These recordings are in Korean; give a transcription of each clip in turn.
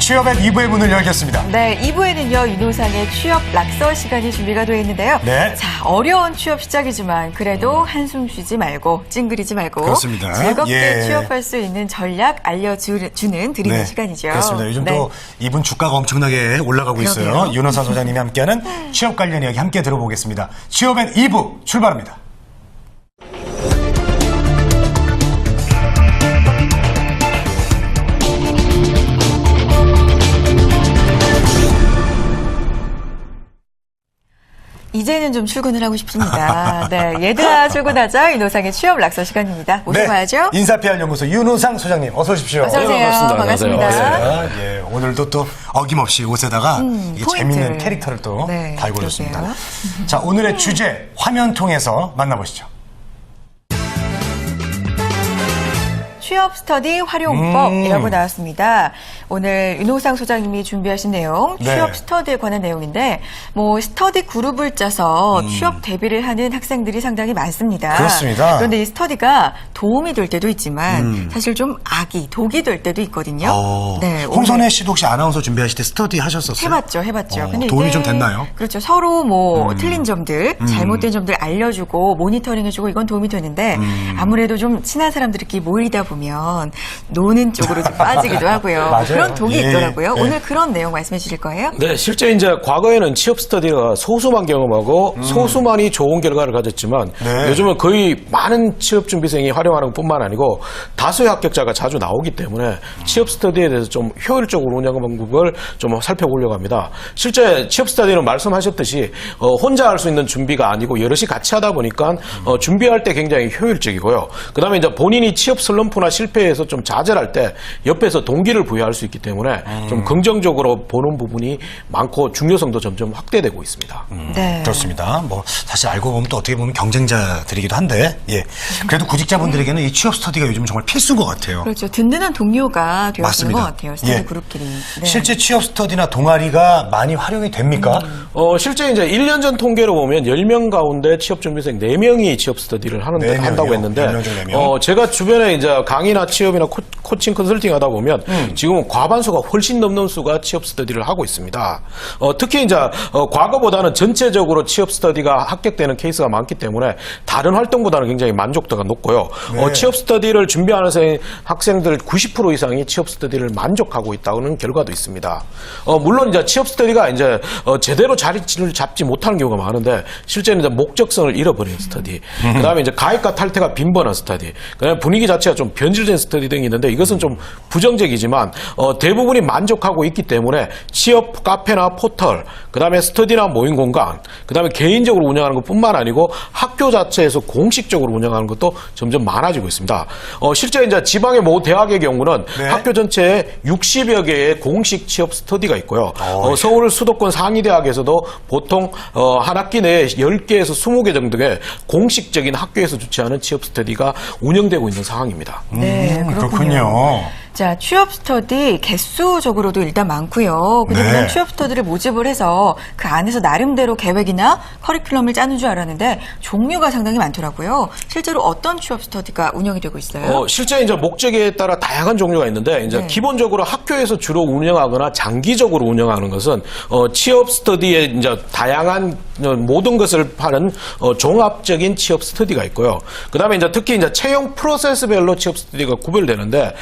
취업의 2부의 문을 열겠습니다. 네, 2부에는요, 윤호상의 취업 낙서 시간이 준비가 되어 있는데요. 네. 자, 어려운 취업 시작이지만 그래도 한숨 쉬지 말고 찡그리지 말고 그렇습니다. 즐겁게 예. 취업할 수 있는 전략 알려주는 드리는 네. 시간이죠. 그렇습니다. 요즘 네. 또 이분 주가가 엄청나게 올라가고 있어요. 그러게요. 윤호상 소장님이 함께하는 취업 관련 이야기 함께 들어보겠습니다. 취업엔 2부 출발합니다. 이제는 좀 출근을 하고 싶습니다. 네, 얘들아 출근하자. 윤호상의 취업 낙서 시간입니다. 모셔봐야죠. 네. 인사PR연구소 윤호상 소장님 어서 오십시오. 어서 오세요. 반갑습니다. 네. 예, 오늘도 또 어김없이 옷에다가 이게 포인트를. 재밌는 캐릭터를 또 네, 달고 오셨습니다. 그러게요. 자, 오늘의 주제 화면 통해서 만나보시죠. 취업 스터디 활용법이라고 나왔습니다. 오늘 윤호상 소장님이 준비하신 내용, 네. 취업 스터디에 관한 내용인데, 뭐 스터디 그룹을 짜서 취업 대비를 하는 학생들이 상당히 많습니다. 그렇습니다. 그런데 이 스터디가 도움이 될 때도 있지만 사실 좀 독이 될 때도 있거든요. 네, 홍선혜 씨도 혹시 아나운서 준비하실 때 스터디 하셨었어요? 해봤죠. 근데 도움이 이게 좀 됐나요? 그렇죠. 서로 뭐 틀린 점들, 잘못된 점들 알려주고 모니터링해주고 이건 도움이 되는데 아무래도 좀 친한 사람들끼리 모이다 보면 노는 쪽으로 좀 빠지기도 하고요. 맞아요. 그런 독이 예. 있더라고요. 예. 오늘 그런 내용 말씀해 주실 거예요? 네, 실제 이제 과거에는 취업 스터디가 소수만 경험하고 소수만이 좋은 결과를 가졌지만 네. 요즘은 거의 많은 취업 준비생이 활용하는 것뿐만 아니고 다수의 합격자가 자주 나오기 때문에 취업 스터디에 대해서 좀 효율적으로 운영하는 방법을 좀 살펴보려고 합니다. 실제 취업 스터디는 말씀하셨듯이 혼자 할 수 있는 준비가 아니고 여럿이 같이 하다 보니까 준비할 때 굉장히 효율적이고요. 그다음에 이제 본인이 취업 슬럼프나 실패해서 좀 좌절할 때 옆에서 동기를 부여할 수 있기 때문에 좀 긍정적으로 보는 부분이 많고 중요성도 점점 확대되고 있습니다. 네. 그렇습니다. 뭐 사실 알고 보면 또 어떻게 보면 경쟁자들이기도 한데, 예. 그래도 구직자분들에게는 이 취업 스터디가 요즘 정말 필수인 것 같아요. 그렇죠. 든든한 동료가 되었는 맞습니다. 것 같아요. 스터디 예. 그룹끼리. 네. 실제 취업 스터디나 동아리가 많이 활용이 됩니까? 실제 이제 1년 전 통계로 보면 10명 가운데 취업 준비생 4명이 취업 스터디를 네 한다고 명이요? 했는데 10명 중 4명? 제가 주변에 이제 강의나 취업이나 코칭 컨설팅 하다 보면 지금은 과반수가 훨씬 넘는 수가 취업 스터디를 하고 있습니다. 특히 이제 과거보다는 전체적으로 취업 스터디가 합격되는 케이스가 많기 때문에 다른 활동보다는 굉장히 만족도가 높고요. 네. 취업 스터디를 준비하는 학생들 90% 이상이 취업 스터디를 만족하고 있다는 결과도 있습니다. 물론 이제 취업 스터디가 이제 제대로 자리를 잡지 못하는 경우가 많은데 실제는 이제 목적성을 잃어버린 스터디, 그다음에 이제 가입과 탈퇴가 빈번한 스터디, 그다음에 분위기 자체가 좀 변질된 스터디 등이 있는데 이것은 좀 부정적이지만 대부분이 만족하고 있기 때문에 취업 카페나 포털, 그다음에 스터디나 모임 공간, 그다음에 개인적으로 운영하는 것뿐만 아니고 학교 자체에서 공식적으로 운영하는 것도 점점 많아지고 있습니다. 실제 이제 지방의 모 대학의 경우는 네. 학교 전체에 60여 개의 공식 취업 스터디가 있고요. 서울 수도권 상위대학에서도 보통 한 학기 내에 10개에서 20개 정도의 공식적인 학교에서 주최하는 취업 스터디가 운영되고 있는 상황입니다. 네, 그렇군요. 자, 취업 스터디 개수적으로도 일단 많고요. 근데 네. 그냥 취업 스터디를 모집을 해서 그 안에서 나름대로 계획이나 커리큘럼을 짜는 줄 알았는데 종류가 상당히 많더라고요. 실제로 어떤 취업 스터디가 운영이 되고 있어요? 실제 이제 목적에 따라 다양한 종류가 있는데 이제 네. 기본적으로 학교에서 주로 운영하거나 장기적으로 운영하는 것은 취업 스터디의 이제 다양한 모든 것을 파는 종합적인 취업 스터디가 있고요. 그다음에 이제 특히 이제 채용 프로세스별로 취업 스터디가 구별되는데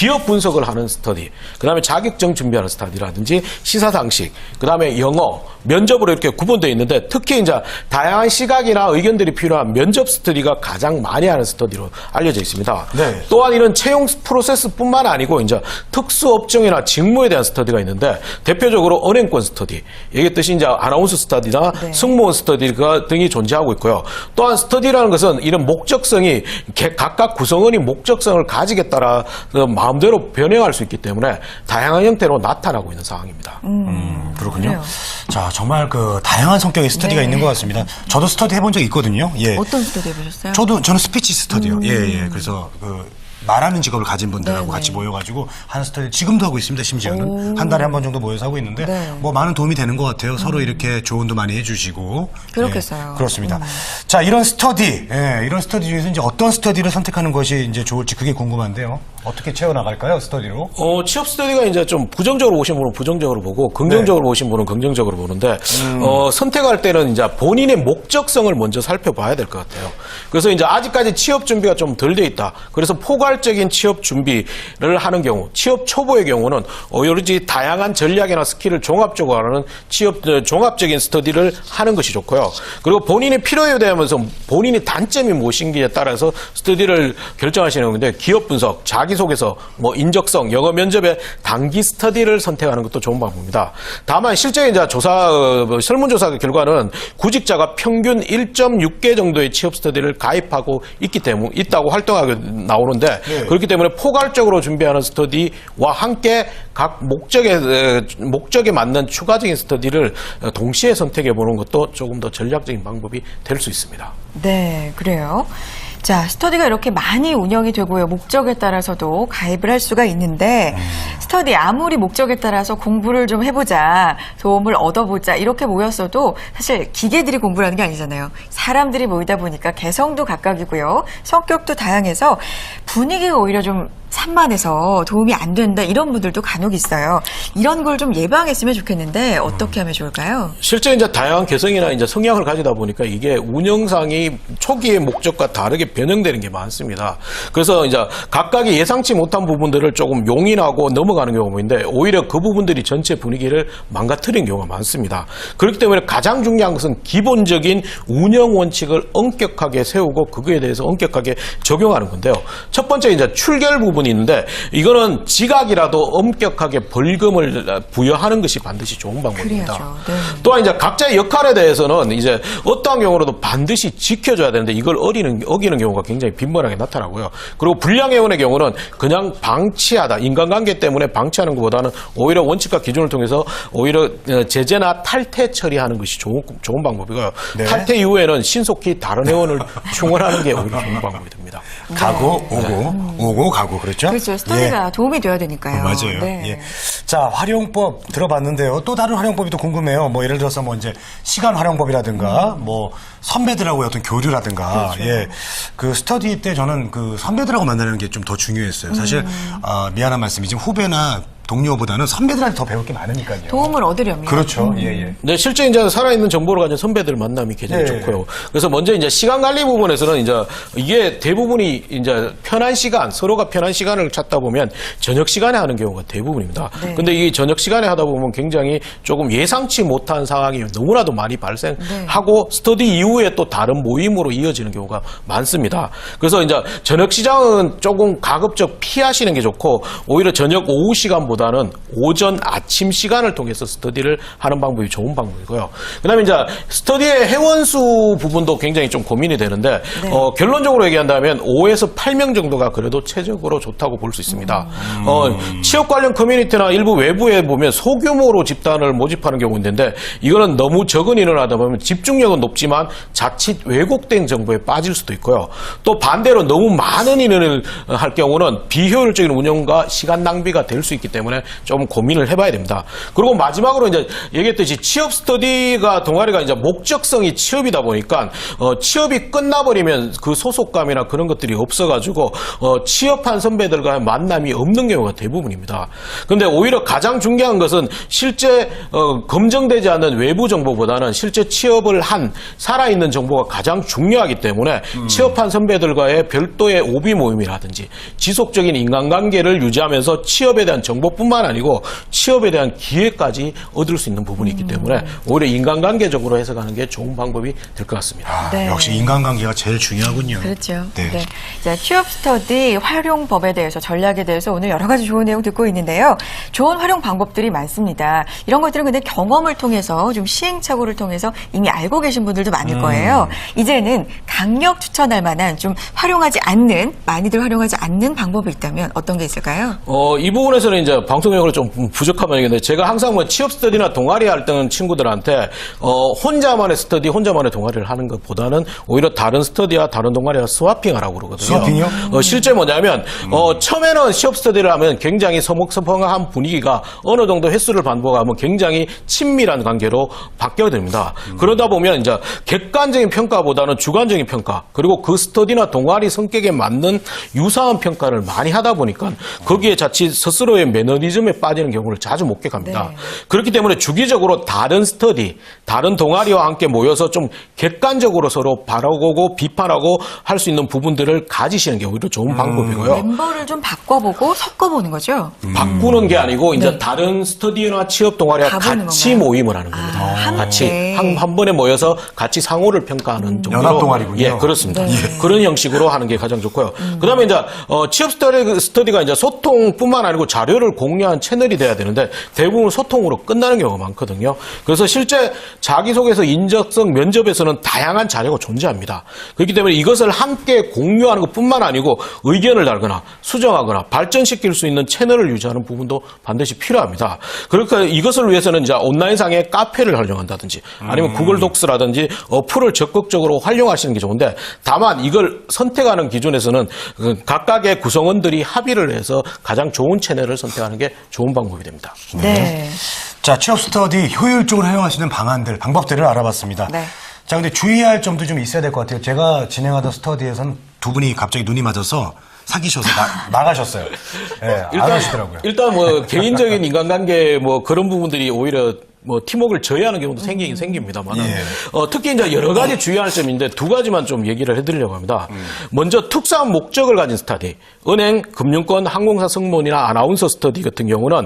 기업 분석을 하는 스터디, 그다음에 자격증 준비하는 스터디라든지 시사상식, 그다음에 영어, 면접으로 이렇게 구분되어 있는데 특히 이제 다양한 시각이나 의견들이 필요한 면접 스터디가 가장 많이 하는 스터디로 알려져 있습니다. 네. 또한 이런 채용 프로세스뿐만 아니고 이제 특수 업종이나 직무에 대한 스터디가 있는데 대표적으로 은행권 스터디, 얘기했듯이 이제 아나운서 스터디나 네. 승무원 스터디가 등이 존재하고 있고요. 또한 스터디라는 것은 이런 목적성이 각각 구성원이 목적성을 가지게 따라 마음대로 변형할 수 있기 때문에 다양한 형태로 나타나고 있는 상황입니다. 그렇군요. 그래요. 자, 정말 그 다양한 성격의 스터디가 네. 있는 것 같습니다. 저도 스터디 해본 적 있거든요. 예. 어떤 스터디 해보셨어요? 저는 스피치 스터디요. 예. 그래서 말하는 직업을 가진 분들하고 네네. 같이 모여가지고 하는 스터디 지금도 하고 있습니다. 심지어는 한 달에 한 번 정도 모여서 하고 있는데 네. 뭐 많은 도움이 되는 것 같아요. 서로 이렇게 조언도 많이 해주시고 그렇겠어요. 예, 그렇습니다. 자, 이런 스터디, 이런 스터디 중에서 이제 어떤 스터디를 선택하는 것이 이제 좋을지 그게 궁금한데요. 어떻게 채워나갈까요, 스터디로? 취업 스터디가 이제 좀 부정적으로 보신 분은 부정적으로 보고 긍정적으로 보신 분은 긍정적으로 보는데 선택할 때는 이제 본인의 목적성을 먼저 살펴봐야 될 것 같아요. 그래서 이제 아직까지 취업 준비가 좀 덜 돼 있다. 그래서 포괄적인 취업 준비를 하는 경우, 취업 초보의 경우는 여러 가지 다양한 전략이나 스킬을 종합적으로 하는 종합적인 스터디를 하는 것이 좋고요. 그리고 본인의 필요에 대하면서 본인의 단점이 무엇인지에 따라서 스터디를 결정하시는 건데 기업 분석, 자기소개서, 뭐 인적성, 영어 면접의 단기 스터디를 선택하는 것도 좋은 방법입니다. 다만 실제 이제 설문조사 결과는 구직자가 평균 1.6개 정도의 취업 스터디를 가입하고 있다고 활동하게 나오는데 그렇기 때문에 포괄적으로 준비하는 스터디와 함께 각 목적에 맞는 추가적인 스터디를 동시에 선택해 보는 것도 조금 더 전략적인 방법이 될 수 있습니다. 네, 그래요. 자, 스터디가 이렇게 많이 운영이 되고요. 목적에 따라서도 가입을 할 수가 있는데 스터디 아무리 목적에 따라서 공부를 좀 해보자, 도움을 얻어보자 이렇게 모였어도 사실 기계들이 공부를 하는 게 아니잖아요. 사람들이 모이다 보니까 개성도 각각이고요. 성격도 다양해서 분위기가 오히려 좀 산만해서 도움이 안 된다 이런 분들도 간혹 있어요. 이런 걸 좀 예방했으면 좋겠는데 어떻게 하면 좋을까요? 실제 이제 다양한 개성이나 이제 성향을 가지다 보니까 이게 운영상이 초기의 목적과 다르게 변형되는 게 많습니다. 그래서 이제 각각의 예상치 못한 부분들을 조금 용인하고 넘어가는 경우가 있는데 오히려 그 부분들이 전체 분위기를 망가뜨리는 경우가 많습니다. 그렇기 때문에 가장 중요한 것은 기본적인 운영 원칙을 엄격하게 세우고 그거에 대해서 엄격하게 적용하는 건데요. 첫 번째 이제 출결 부분이 있는데 이거는 지각이라도 엄격하게 벌금을 부여하는 것이 반드시 좋은 방법입니다. 그래야죠. 네. 또한 이제 각자의 역할에 대해서는 이제 어떠한 경우라도 반드시 지켜줘야 되는데 이걸 어기는 경우가 굉장히 빈번하게 나타나고요. 그리고 불량회원의 경우는 그냥 방치하다, 인간관계 때문에 방치하는 것보다는 오히려 원칙과 기준을 통해서 오히려 제재나 탈퇴 처리하는 것이 좋은 방법이고요. 네. 탈퇴 이후에는 신속히 다른 회원을 충원하는 게 오히려 좋은 방법이 됩니다. 가고, 오고, 가고, 그렇죠? 그렇죠. 스터디가 도움이 돼야 되니까요. 맞아요. 네. 예. 자, 활용법 들어봤는데요. 또 다른 활용법이 또 궁금해요. 뭐 예를 들어서 뭐 이제 시간 활용법이라든가 뭐 선배들하고의 어떤 교류라든가 예. 그 스터디 때 저는 그 선배들하고 만나는 게 좀 더 중요했어요. 사실 미안한 말씀이지만 후배나 동료보다는 선배들한테 더 배울 게 많으니까요. 도움을 얻으려면. 그렇죠. 예, 예. 네, 실제 이제 살아있는 정보를 가진 선배들 만남이 굉장히 네. 좋고요. 그래서 먼저 이제 시간 관리 부분에서는 이제 이게 대부분이 이제 편한 시간, 서로가 편한 시간을 찾다 보면 저녁 시간에 하는 경우가 대부분입니다. 네. 근데 이 저녁 시간에 하다 보면 굉장히 조금 예상치 못한 상황이 너무나도 많이 발생하고 스터디 이후에 또 다른 모임으로 이어지는 경우가 많습니다. 그래서 이제 저녁 시장은 조금 가급적 피하시는 게 좋고 오히려 저녁 오후 시간보다는 오전 아침 시간을 통해서 스터디를 하는 방법이 좋은 방법이고요. 그다음에 이제 스터디의 회원수 부분도 굉장히 좀 고민이 되는데 결론적으로 얘기한다면 5에서 8명 정도가 그래도 최적으로 좋다고 볼 수 있습니다. 취업 관련 커뮤니티나 일부 외부에 보면 소규모로 집단을 모집하는 경우가 있는데 이거는 너무 적은 인원을 하다 보면 집중력은 높지만 자칫 왜곡된 정보에 빠질 수도 있고요. 또 반대로 너무 많은 인원을 할 경우는 비효율적인 운영과 시간 낭비가 될 수 있기 때문에 좀 고민을 해봐야 됩니다. 그리고 마지막으로 이제 얘기했듯이 취업 스터디가 동아리가 이제 목적성이 취업이다 보니까 취업이 끝나버리면 그 소속감이나 그런 것들이 없어가지고 취업한 선배들과의 만남이 없는 경우가 대부분입니다. 그런데 오히려 가장 중요한 것은 실제 검증되지 않는 외부 정보보다는 실제 취업을 한 살아있는 정보가 가장 중요하기 때문에 취업한 선배들과의 별도의 오비 모임이라든지 지속적인 인간관계를 유지하면서 취업에 대한 정보뿐만 아니고 취업에 대한 기회까지 얻을 수 있는 부분이 있기 때문에 오히려 인간관계적으로 해석하는 게 좋은 방법이 될 것 같습니다. 네. 역시 인간관계가 제일 중요하군요. 그렇죠. 네. 네. 자, 취업 스터디 활용법에 대해서, 전략에 대해서 오늘 여러 가지 좋은 내용 듣고 있는데요. 좋은 활용 방법들이 많습니다. 이런 것들은 근데 경험을 통해서 좀 시행착오를 통해서 이미 알고 계신 분들도 많을 거예요. 이제는 강력 추천할 만한 좀 활용하지 않는, 많이들 활용하지 않는 방법이 있다면 어떤 게 있을까요? 이 부분에서는 이제 방송용으로 좀 부족하면 이겠는데 제가 항상 뭐 취업 스터디나 동아리 활동 친구들한테 혼자만의 스터디, 혼자만의 동아리를 하는 것보다는 오히려 다른 스터디와 다른 동아리와 스와핑하라고 그러거든요. 스와핑이요? 실제 뭐냐면 처음에는 취업 스터디를 하면 굉장히 서먹서먹한 분위기가 어느 정도 횟수를 반복하면 굉장히 친밀한 관계로 바뀌게 됩니다. 그러다 보면 이제 객관적인 평가보다는 주관적인 평가, 그리고 그 스터디나 동아리 성격에 맞는 유사한 평가를 많이 하다 보니까 거기에 자칫 스스로의 매너리즘에 빠지는 경우를 자주 목격합니다. 네. 그렇기 때문에 주기적으로 다른 스터디, 다른 동아리와 함께 모여서 좀 객관적으로 서로 바라보고 비판하고 할 수 있는 부분들을 가지시는 게 오히려 좋은 방법이고요. 멤버를 좀 바꿔보고 섞어보는 거죠. 바꾸는 게 아니고 이제 네. 다른 스터디나 취업 동아리와 가보는 같이 건가요? 모임을 하는 겁니다. 함께. 같이 한 번에 모여서 같이 상호를 평가하는 정도로 연합 동아리군요. 예, 그렇습니다. 네. 그런 형식으로 하는 게 가장 좋고요. 그다음에 이제 취업 스터디가 이제 소통뿐만 아니고 자료를 공유한 채널이 돼야 되는데 대부분 소통으로 끝나는 경우가 많거든요. 그래서 실제 자기소개서, 인적성, 면접에서는 다양한 자료가 존재합니다. 그렇기 때문에 이것을 함께 공유하는 것뿐만 아니고 의견을 달거나 수정하거나 발전시킬 수 있는 채널을 유지하는 부분도 반드시 필요합니다. 그러니까 이것을 위해서는 이제 온라인상의 카페를 활용한다든지 아니면 구글 독스라든지 어플을 적극적으로 활용하시는 게 좋은데, 다만 이걸 선택하는 기준에서는 각각의 구성원들이 합의를 해서 가장 좋은 채널을 선택하는 게 좋은 방법이 됩니다. 네. 자, 취업 스터디 효율적으로 활용하시는 방안들, 방법들을 알아봤습니다. 네. 자, 근데 주의할 점도 좀 있어야 될 것 같아요. 제가 진행하던 스터디에서는 두 분이 갑자기 눈이 맞아서 사귀셔서 나가셨어요. 예, 안 하시더라고요. 일단 뭐 개인적인 인간관계 뭐 그런 부분들이 오히려 뭐 팀워크를 저해하는 경우도 생기긴 생깁니다만 예. 특히 이제 여러 가지 주의할 점인데 두 가지만 좀 얘기를 해드리려고 합니다. 먼저 특수한 목적을 가진 스터디, 은행, 금융권, 항공사 승무원이나 아나운서 스터디 같은 경우는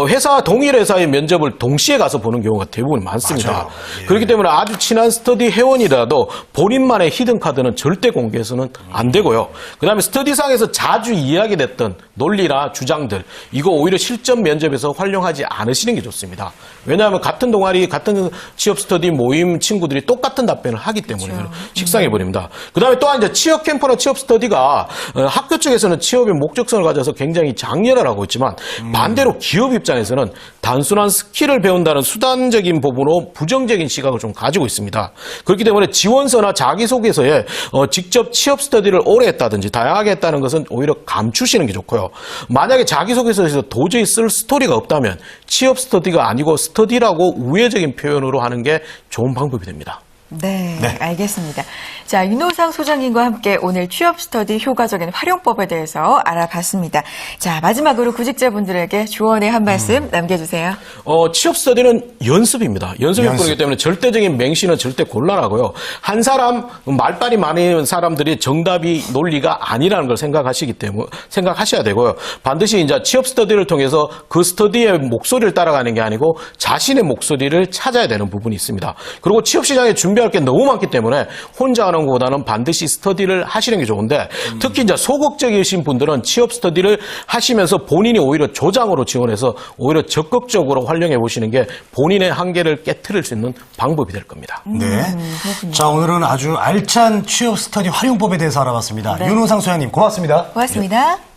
회사 동일 회사의 면접을 동시에 가서 보는 경우가 대부분 많습니다. 맞아요. 예. 그렇기 때문에 아주 친한 스터디 회원이라도 본인만의 히든 카드는 절대 공개해서는 안 되고요. 그다음에 스터디상에서 자주 이야기됐던 논리나 주장들, 이거 오히려 실전 면접에서 활용하지 않으시는 게 좋습니다. 왜냐하면 같은 동아리, 같은 취업 스터디 모임 친구들이 똑같은 답변을 하기 때문에 식상해버립니다. 그 다음에 또한 이제 취업 캠프나 취업 스터디가 학교 쪽에서는 취업의 목적성을 가져서 굉장히 장려를 하고 있지만 반대로 기업 입장에서는 단순한 스킬을 배운다는 수단적인 부분으로 부정적인 시각을 좀 가지고 있습니다. 그렇기 때문에 지원서나 자기소개서에 직접 취업 스터디를 오래 했다든지 다양하게 했다는 것은 오히려 감추시는 게 좋고요. 만약에 자기소개서에서 도저히 쓸 스토리가 없다면 취업 스터디가 아니고 스터디라고 우회적인 표현으로 하는 게 좋은 방법이 됩니다. 네, 알겠습니다. 자, 윤호상 소장님과 함께 오늘 취업 스터디 효과적인 활용법에 대해서 알아봤습니다. 자, 마지막으로 구직자분들에게 조언의 한 말씀 남겨주세요. 취업 스터디는 연습입니다. 연습이 그렇기 때문에 절대적인 맹신은 절대 곤란하고요. 한 사람, 말빨이 많은 사람들이 정답이 논리가 아니라는 걸 생각하셔야 되고요. 반드시 이제 취업 스터디를 통해서 그 스터디의 목소리를 따라가는 게 아니고 자신의 목소리를 찾아야 되는 부분이 있습니다. 그리고 취업 시장에 준비할 게 너무 많기 때문에 혼자 하는 것보다는 반드시 스터디를 하시는 게 좋은데, 특히 이제 소극적이신 분들은 취업 스터디를 하시면서 본인이 오히려 조장으로 지원해서 오히려 적극적으로 활용해 보시는 게 본인의 한계를 깨트릴 수 있는 방법이 될 겁니다. 네. 자, 오늘은 아주 알찬 취업 스터디 활용법에 대해서 알아봤습니다. 윤호상 소장님, 고맙습니다. 고맙습니다.